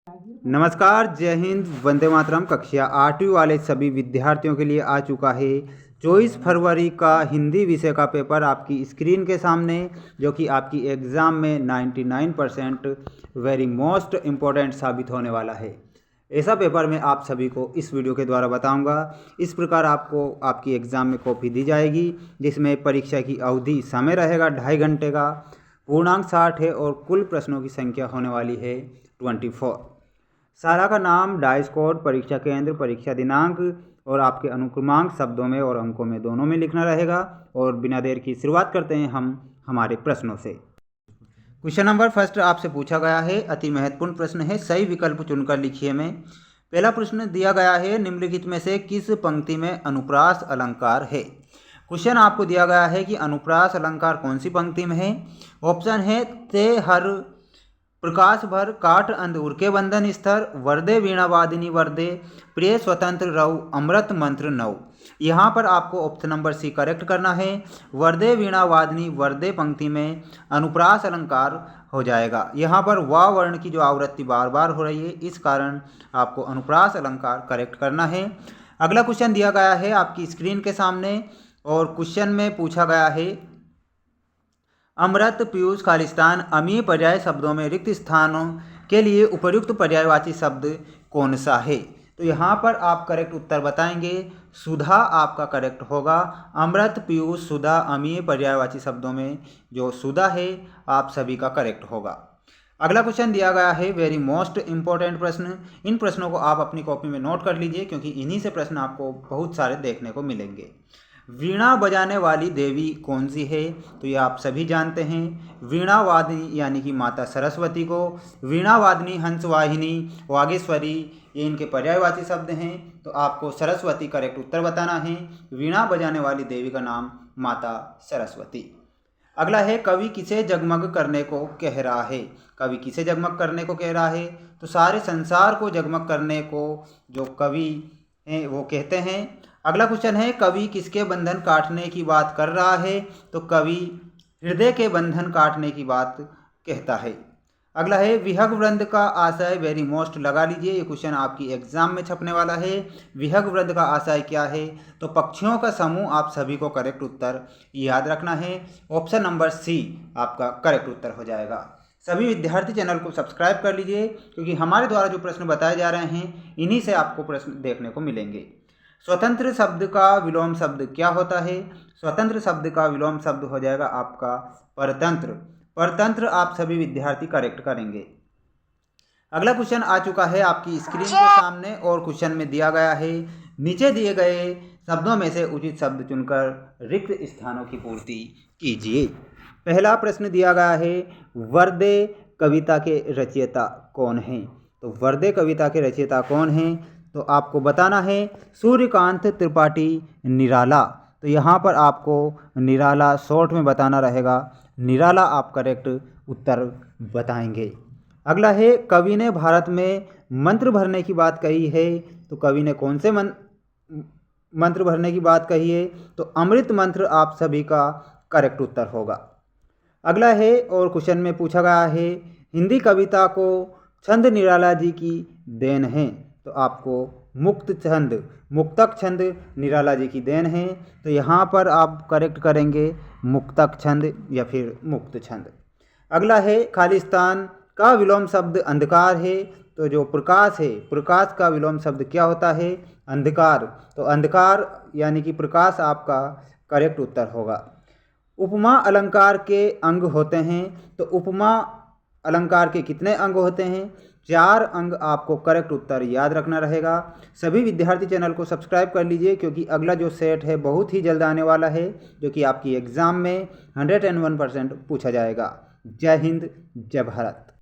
नमस्कार, जय हिंद, वंदे मातरम। कक्षा 8वीं वाले सभी विद्यार्थियों के लिए आ चुका है 24 फरवरी का हिंदी विषय का पेपर आपकी स्क्रीन के सामने, जो कि आपकी एग्ज़ाम में 99% वेरी मोस्ट इम्पोर्टेंट साबित होने वाला है। ऐसा पेपर मैं आप सभी को इस वीडियो के द्वारा बताऊंगा। इस प्रकार आपको आपकी एग्ज़ाम में कॉपी दी जाएगी, जिसमें परीक्षा की अवधि समय रहेगा 2.5 घंटे का, पूर्णांक 60 है और कुल प्रश्नों की संख्या होने वाली है 24। सारा का नाम, डाइस कोड, परीक्षा केंद्र, परीक्षा दिनांक और आपके अनुक्रमांक शब्दों में और अंकों में दोनों में लिखना रहेगा। और बिना देर की शुरुआत करते हैं हम हमारे प्रश्नों से। क्वेश्चन नंबर फर्स्ट आपसे पूछा गया है, अति महत्वपूर्ण प्रश्न है, सही विकल्प चुनकर लिखिए में। पहला प्रश्न दिया गया है, निम्नलिखित में से किस पंक्ति में अनुप्रास अलंकार है। क्वेश्चन आपको दिया गया है कि अनुप्रास अलंकार कौन सी पंक्ति में है। ऑप्शन है, ते हर प्रकाश भर, काट अंधूर के बंधन स्तर, वर्दे वीणा वादिनी वर्दे, प्रिय स्वतंत्र रऊ, अमृत मंत्र नौ। यहाँ पर आपको ऑप्शन नंबर सी करेक्ट करना है। वर्दे वीणा वादिनी वर्दे पंक्ति में अनुप्रास अलंकार हो जाएगा। यहाँ पर वा वर्ण की जो आवृत्ति बार बार हो रही है, इस कारण आपको अनुप्रास अलंकार करेक्ट करना है। अगला क्वेश्चन दिया गया है आपकी स्क्रीन के सामने और क्वेश्चन में पूछा गया है, अमृत, पीयूष, खालिस्तान अमीय पर्याय शब्दों में रिक्त स्थानों के लिए उपयुक्त पर्यायवाची शब्द कौन सा है। तो यहाँ पर आप करेक्ट उत्तर बताएंगे। सुधा आपका करेक्ट होगा। अमृत, पीयूष, सुधा अमीय पर्यायवाची शब्दों में जो सुधा है आप सभी का करेक्ट होगा। अगला क्वेश्चन दिया गया है, वेरी मोस्ट इम्पोर्टेंट प्रश्न। इन प्रश्नों को आप अपनी कॉपी में नोट कर लीजिए, क्योंकि इन्हीं से प्रश्न आपको बहुत सारे देखने को मिलेंगे। वीणा बजाने वाली देवी कौन सी है। तो ये आप सभी जानते हैं, वीणा वादिनी यानी कि माता सरस्वती को। वीणा वादिनी, हंसवाहिनी, वागेश्वरी, ये इनके पर्यायवाची शब्द हैं। तो आपको सरस्वती करेक्ट उत्तर बताना है। वीणा बजाने वाली देवी का नाम माता सरस्वती। अगला है, कवि किसे जगमग करने को कह रहा है। कवि किसे जगमग करने को कह रहा है। तो सारे संसार को जगमग करने को जो कवि हैं वो कहते हैं। अगला क्वेश्चन है, कवि किसके बंधन काटने की बात कर रहा है। तो कवि हृदय के बंधन काटने की बात कहता है। अगला है, विहग वृंद का आशय, वेरी मोस्ट लगा लीजिए, ये क्वेश्चन आपकी एग्जाम में छपने वाला है। विहग वृंद का आशय क्या है। तो पक्षियों का समूह आप सभी को करेक्ट उत्तर याद रखना है। ऑप्शन नंबर सी आपका करेक्ट उत्तर हो जाएगा। सभी विद्यार्थी चैनल को सब्सक्राइब कर लीजिए, क्योंकि हमारे द्वारा जो प्रश्न बताए जा रहे हैं इन्हीं से आपको प्रश्न देखने को मिलेंगे। स्वतंत्र शब्द का विलोम शब्द क्या होता है। स्वतंत्र शब्द का विलोम शब्द हो जाएगा आपका परतंत्र। परतंत्र आप सभी विद्यार्थी करेक्ट करेंगे। अगला क्वेश्चन आ चुका है आपकी स्क्रीन के सामने और क्वेश्चन में दिया गया है, नीचे दिए गए शब्दों में से उचित शब्द चुनकर रिक्त स्थानों की पूर्ति कीजिए। पहला प्रश्न दिया गया है, वर्दे कविता के रचयिता कौन हैं। तो वर्दे कविता के रचयिता कौन हैं। तो आपको बताना है, सूर्यकांत त्रिपाठी निराला। तो यहाँ पर आपको निराला शॉर्ट में बताना रहेगा। निराला आप करेक्ट उत्तर बताएंगे। अगला है, कवि ने भारत में मंत्र भरने की बात कही है। तो कवि ने कौन से मंत्र भरने की बात कही है। तो अमृत मंत्र आप सभी का करेक्ट उत्तर होगा। अगला है, और क्वेश्चन में पूछा गया है, हिंदी कविता को छंद निराला जी की देन है। तो आपको मुक्तक छंद निराला जी की देन है। तो यहाँ पर आप करेक्ट करेंगे मुक्तक छंद या फिर मुक्त छंद। अगला है, खालिस्तान का विलोम शब्द अंधकार है। तो जो प्रकाश है, प्रकाश का विलोम शब्द क्या होता है, अंधकार। तो अंधकार यानी कि प्रकाश आपका करेक्ट उत्तर होगा। उपमा अलंकार के अंग होते हैं। तो उपमा अलंकार के कितने अंग होते हैं। 4 अंग आपको करेक्ट उत्तर याद रखना रहेगा। सभी विद्यार्थी चैनल को सब्सक्राइब कर लीजिए, क्योंकि अगला जो सेट है बहुत ही जल्द आने वाला है, जो कि आपकी एग्ज़ाम में 101% पूछा जाएगा। जय हिंद, जय भारत।